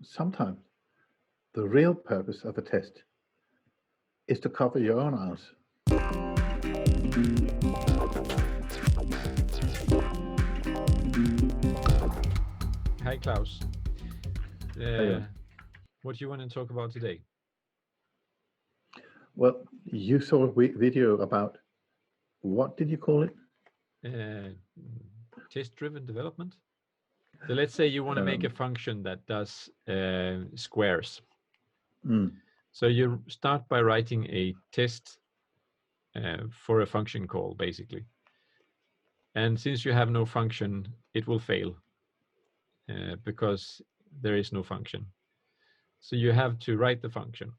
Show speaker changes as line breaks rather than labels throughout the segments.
Sometimes the real purpose of a test is to cover your own ass.
Hi, Klaus.
Anyway,
What do you want to talk about today?
well, you saw a video about, what did you call it?
Uh, Test-driven development. So let's say you want to make a function that does squares.
Mm,
So you start by writing a test for a function call, basically. And since you have no function, it will fail because there is no function. So you have to write the function.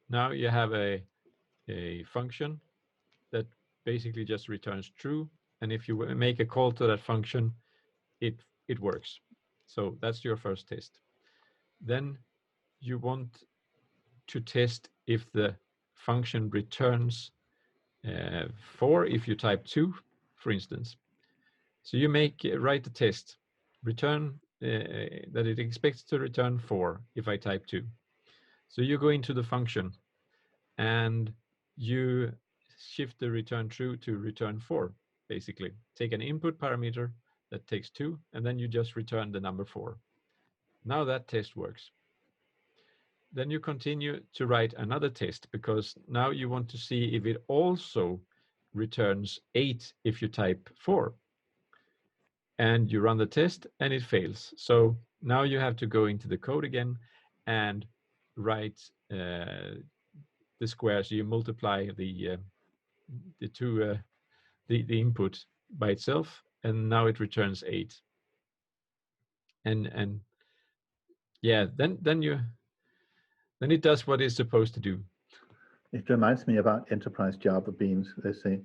Now you have a function that basically just returns true. And if you make a call to that function, it works. So that's your first test. Then you want to test if the function returns 4 if you type 2, for instance. So you write the test, return that it expects to return 4 if I type 2. So you go into the function and you shift the return true to return 4, basically. Take an input parameter that takes 2, and then you just return the number 4. Now that test works. Then you continue to write another test because now you want to see if it also returns 8 if you type 4. And you run the test and it fails. So now you have to go into the code again and write the square. So you multiply the input by itself, and now it returns 8. And yeah, then it does what it's supposed to do.
It reminds me about enterprise Java beans. They say,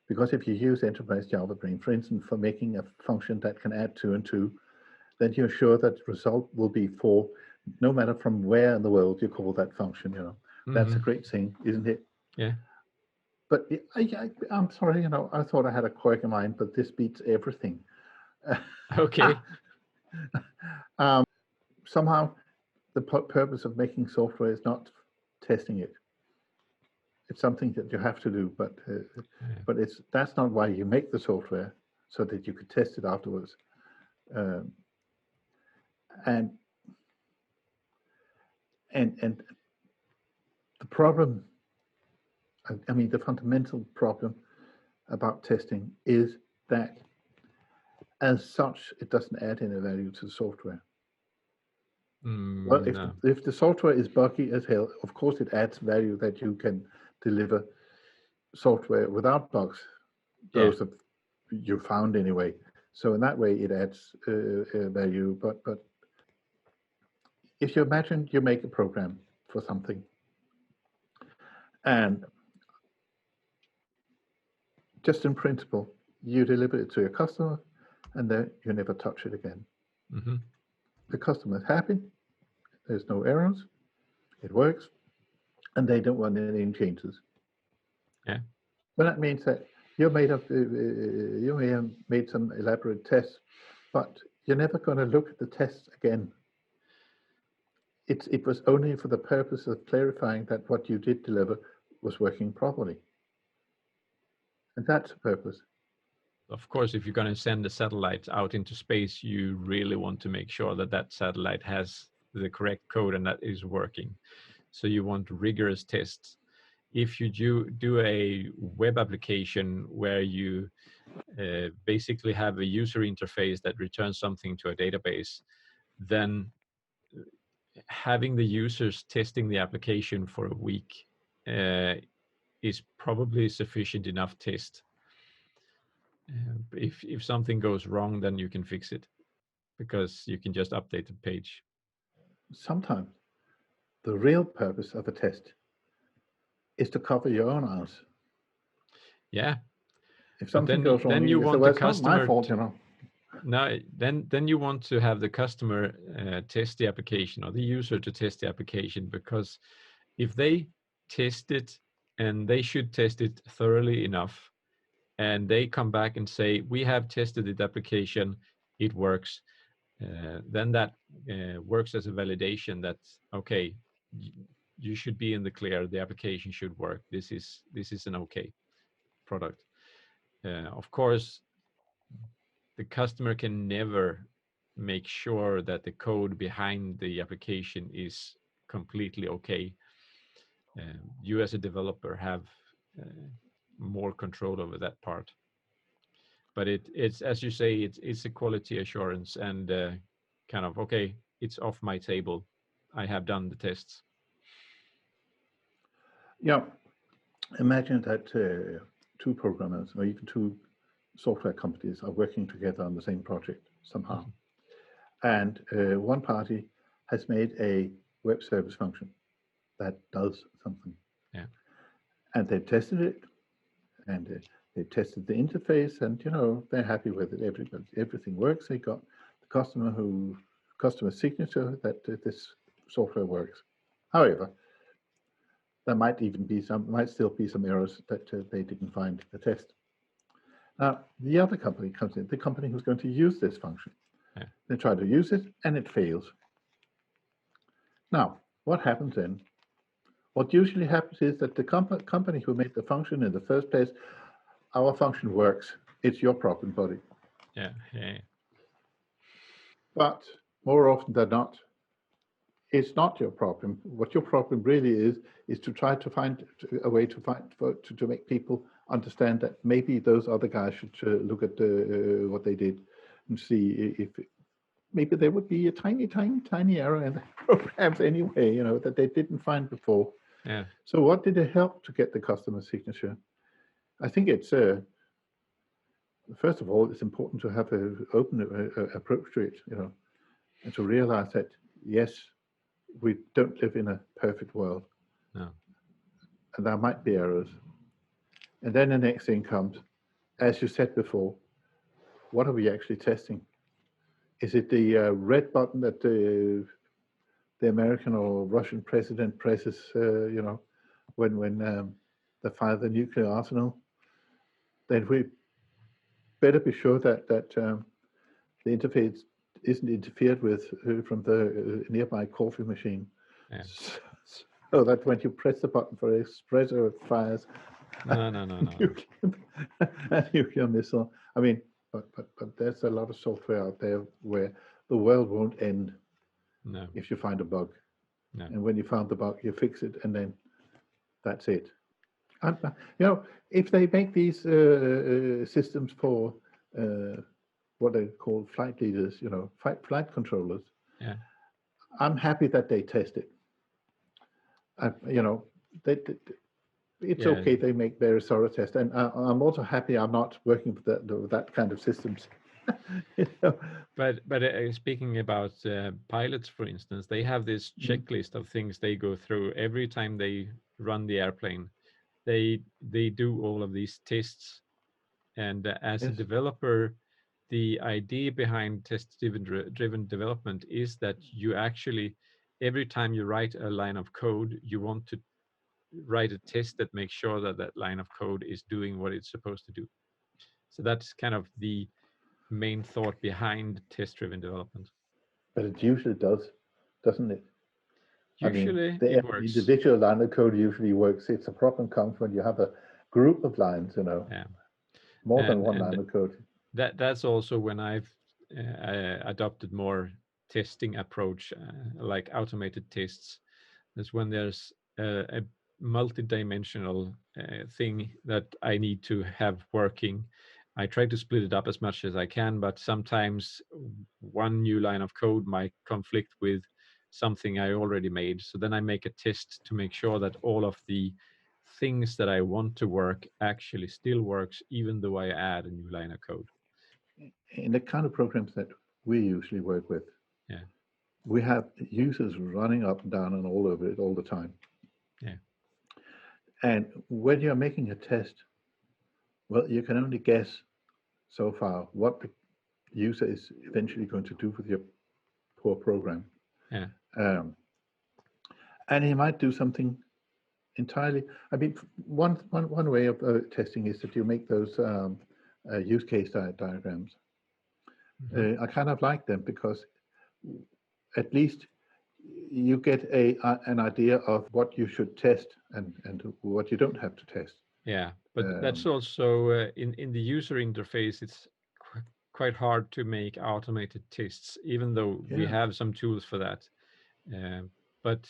because if you use enterprise Java bean, for instance, for making a function that can add 2 and 2, then you're sure that the result will be 4, no matter from where in the world you call that function. That's a great thing, isn't it?
Yeah.
But I'm sorry, I thought I had a quirk in mind, but this beats everything.
Okay.
Somehow, the purpose of making software is not testing it. It's something that you have to do, but that's not why you make the software, so that you could test it afterwards. And the problem, I mean, the fundamental problem about testing is that, as such, it doesn't add any value to the software. Well, if the software is buggy as hell, of course it adds value that you can deliver software without bugs. Those that you found anyway. So in that way, it adds value. But if you imagine you make a program for something, and just in principle, you deliver it to your customer, and then you never touch it again.
Mm-hmm.
The customer is happy. There's no errors. It works, and they don't want any changes.
Yeah.
Well, that means that you may have made some elaborate tests, but you're never going to look at the tests again. It was only for the purpose of clarifying that what you did deliver was working properly. And that's the purpose.
Of course, if you're going to send a satellite out into space, you really want to make sure that that satellite has the correct code and that is working. So you want rigorous tests. If you do a web application where you basically have a user interface that returns something to a database, then having the users testing the application for a week is probably sufficient enough test. If something goes wrong, then you can fix it because you can just update the page.
Sometimes the real purpose of a test is to cover your own ass.
Yeah.
If something goes wrong, you say, well, it's not my fault,
No, then you want to have the customer test the application, or the user to test the application, because if they test it, and they should test it thoroughly enough, and they come back and say, we have tested the application, it works, then that works as a validation that, okay, you should be in the clear. The application should work. This is an okay product. Of course, the customer can never make sure that the code behind the application is completely okay. You as a developer have more control over that part. But it's as you say, it's a quality assurance and kind of, okay, it's off my table. I have done the tests.
Yeah, imagine that two programmers or even two software companies are working together on the same project somehow. And one party has made a web service function that does something.
Yeah.
And they've tested it, and they've tested the interface, and they're happy with it. Everything works. They got the customer signature that this software works. However, there might still be some errors that they didn't find in the test. Now, the other company comes in, the company who's going to use this function.
Yeah.
They try to use it, and it fails. Now, what happens then? What usually happens is that the company who made the function in the first place, our function works. It's your problem, buddy.
Yeah. Yeah.
But more often than not, it's not your problem. What your problem really is to try to find a way to make people understand that maybe those other guys should look at what they did and see if maybe there would be a tiny error in the programs anyway, that they didn't find before.
Yeah.
So what did it help to get the customer signature? I think it's first of all, it's important to have an open approach to it, and to realize that yes, we don't live in a perfect world.
No.
And there might be errors. And then the next thing comes, as you said before, what are we actually testing? Is it the red button that the American or Russian president presses, when they fire the nuclear arsenal? Then we better be sure that the interface isn't interfered with from the nearby coffee machine.
Yeah.
So that when you press the button for espresso, it fires
No.
a nuclear missile. I mean, but there's a lot of software out there where the world won't end if you find a bug.
No.
And when you found the bug, you fix it, and then that's it. And, if they make these systems for what they call flight leaders, flight controllers,
Yeah.
I'm happy that they test it. It's okay. They make very thorough tests, and I'm also happy I'm not working with that kind of systems.
But speaking about pilots, for instance, they have this checklist of things they go through every time they run the airplane. They do all of these tests, and as a developer, the idea behind test-driven development is that you actually, every time you write a line of code, you want to write a test that makes sure that that line of code is doing what it's supposed to do. So that's kind of the main thought behind test-driven development.
But it usually does, doesn't it?
Usually
the
it works.
individual line of code usually works. It's a problem comes when you have a group of lines,
Yeah.
more than one line of code.
That's also when I've adopted more testing approach, like automated tests. That's when there's a multi-dimensional thing that I need to have working. I try to split it up as much as I can, but sometimes one new line of code might conflict with something I already made. So then I make a test to make sure that all of the things that I want to work actually still works, even though I add a new line of code.
In the kind of programs that we usually work with,
yeah,
we have users running up and down and all over it all the time.
Yeah.
And when you're making a test, well, you can only guess so far what the user is eventually going to do with your poor program.
Yeah.
And he might do something entirely. I mean, one way of testing is that you make those use case diagrams.
Mm-hmm.
I kind of like them because at least you get an idea of what you should test and what you don't have to test.
Yeah, but that's
Um,
also in the user interface. It's quite hard to make automated tests, even though we
yeah.
have some tools for that. But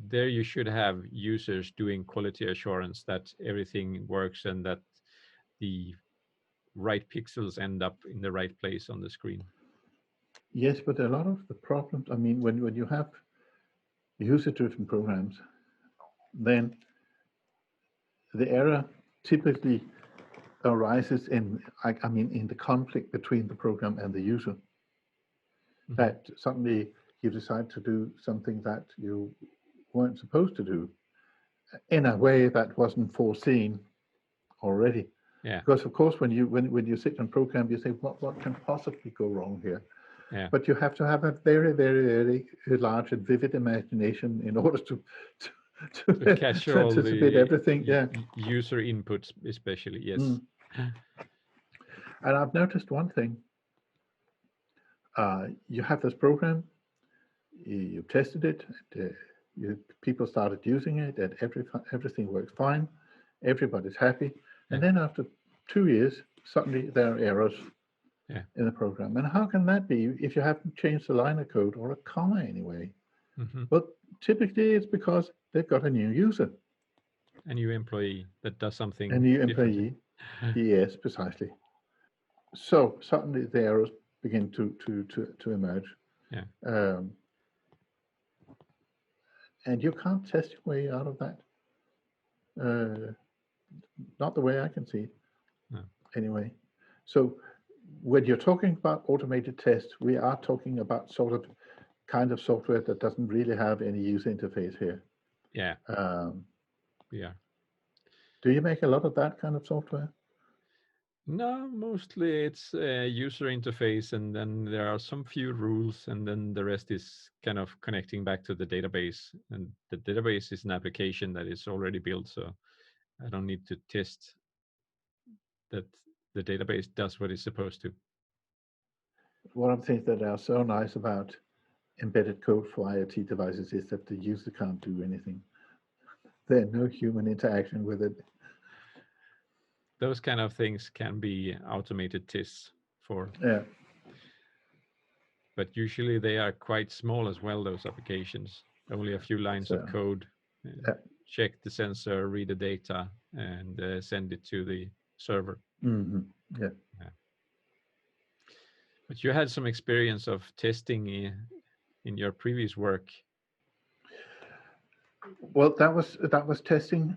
there you should have users doing quality assurance that everything works and that the right pixels end up in the right place on the screen.
Yes, but a lot of the problems, I mean, when you have user-driven programs, then the error typically arises I mean, in the conflict between the program and the user.
Mm-hmm.
That suddenly you decide to do something that you weren't supposed to do in a way that wasn't foreseen already.
Yeah,
Because of course, when you sit and program, you say, what can possibly go wrong here?
yeah.
But you have to have a very, very, very large and vivid imagination in order to,
To catch
to
all
anticipate
the
everything. Yeah.
user inputs, especially. Yes.
Mm. And I've noticed one thing. You have this program, you tested it, people started using it, and everything works fine, everybody's happy. And
Yeah,
then after 2 years, suddenly there are errors
yeah.
in the program. And how can that be if you haven't changed the line of code or a comma anyway?
Mm-hmm.
Well, typically it's because they've got a new user,
A new employee that does
a
something
new
differently.
employee. Yes, precisely. So suddenly the errors begin to emerge.
Yeah.
Um, and you can't test your way out of that. Uh, not the way I can see it,
No.
anyway. So when you're talking about automated tests, we are talking about sort of kind of software that doesn't really have any user interface here.
Yeah,
Um,
we are.
do you make a lot of that kind of software?
No, mostly it's a user interface, and then there are some few rules, and then the rest is kind of connecting back to the database. And the database is an application that is already built, so I don't need to test that the database does what it's supposed to.
One of the things that are so nice about embedded code for IoT devices is that the user can't do anything. There's no human interaction with it.
Those kind of things can be automated tests for,
Yeah.
but usually they are quite small as well, those applications. Only a few lines of
So
code,
yeah.
check the sensor, read the data, and send it to the server.
Mm-hmm. Yeah.
Yeah. But you had some experience of testing in your previous work.
Well, that was testing.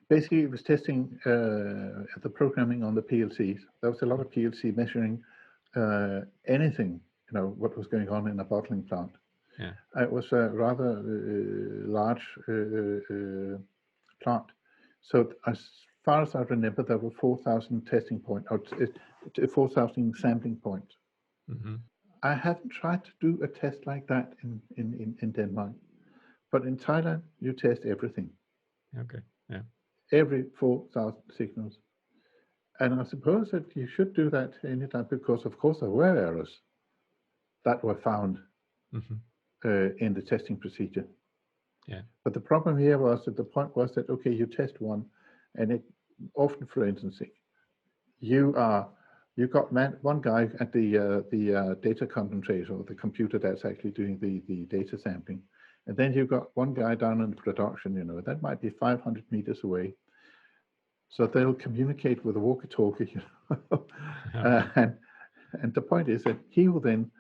Basically, it was testing the programming on the PLCs. There was a lot of PLC measuring anything, what was going on in a bottling plant.
Yeah.
It was a rather large plant. So as far as I remember, there were 4,000 testing points, or 4,000 sampling points.
Mm-hmm.
I haven't tried to do a test like that in Denmark, but in Thailand, you test everything,
Okay. Yeah.
every 4,000 signals. And I suppose that you should do that anytime because, of course, there were errors that were found
Mm-hmm.
in the testing procedure.
Yeah.
But the problem here was that the point was that, okay, you test one, and it often, for instance, you are you got one guy at the data concentrator, or the computer that's actually doing the data sampling, and then you've got one guy down in production. That might be 500 meters away. So they'll communicate with a walkie-talkie,
Okay.
and the point is that he will then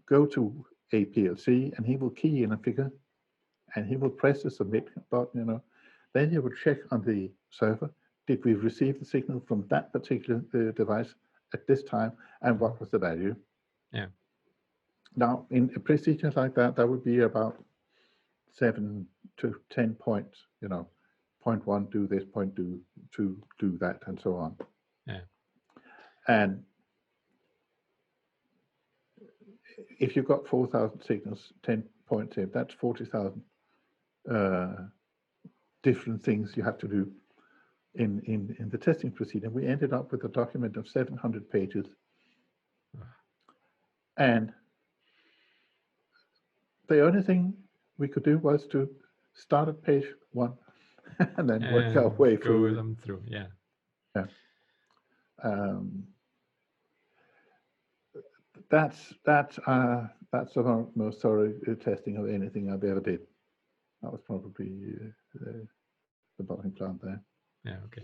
go to a PLC and he will key in a figure and he will press the submit button. Then he will check on the server, did we receive the signal from that particular device at this time, and
Mm-hmm.
what was the value?
Yeah.
Now, in a procedure like that, that would be about 7 to 10 points. Point one, do this, point two, do that, and so on.
Yeah.
And if you've got 4,000 signals, 10 points in, that's 40,000 different things you have to do in the testing procedure. We ended up with a document of 700 pages. And the only thing we could do was to start at page 1 and then work our way through.
Go them through, yeah.
Yeah. That's the most thorough testing of anything I've ever did. That was probably the bottling plant there.
Yeah, okay.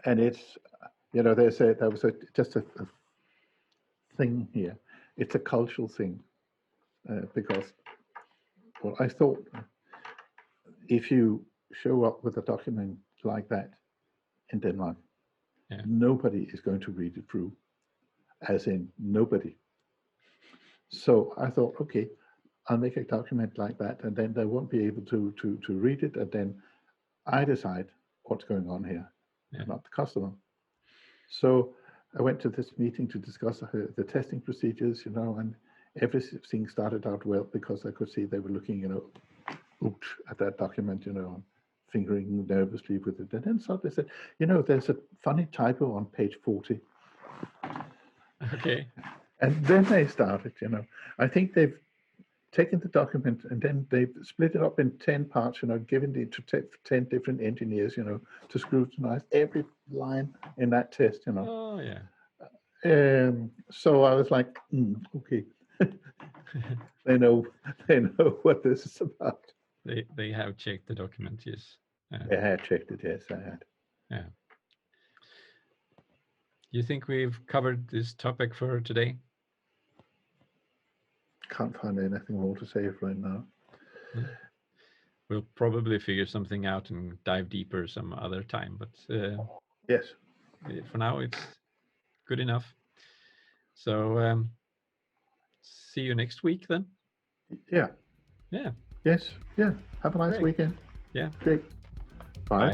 And it's, they say there was just a thing here. It's a cultural thing because, well, I thought if you show up with a document like that in Denmark, nobody is going to read it through, as in nobody. So I thought, okay, I'll make a document like that, and then they won't be able to read it, and then I decide what's going on here, not the customer. So I went to this meeting to discuss the testing procedures, and everything started out well because I could see they were looking, at that document, fingering nervously with it. And then suddenly said, there's a funny typo on page 40.
Okay.
And then they started, I think they've taken the document and then they've split it up in 10 parts, given it to 10 different engineers, to scrutinize every line in that test,
Oh, yeah.
So I was like, okay. They know what this is about.
They have checked the document, yes.
They had checked it, yes, I had.
Yeah. You think we've covered this topic for today?
Can't find anything more to say right now.
We'll probably figure something out and dive deeper some other time, but
yes,
for now it's good enough. So see you next week then.
Yeah.
Yeah.
Yes. Yeah. Have a nice weekend.
Yeah.
Great. Bye.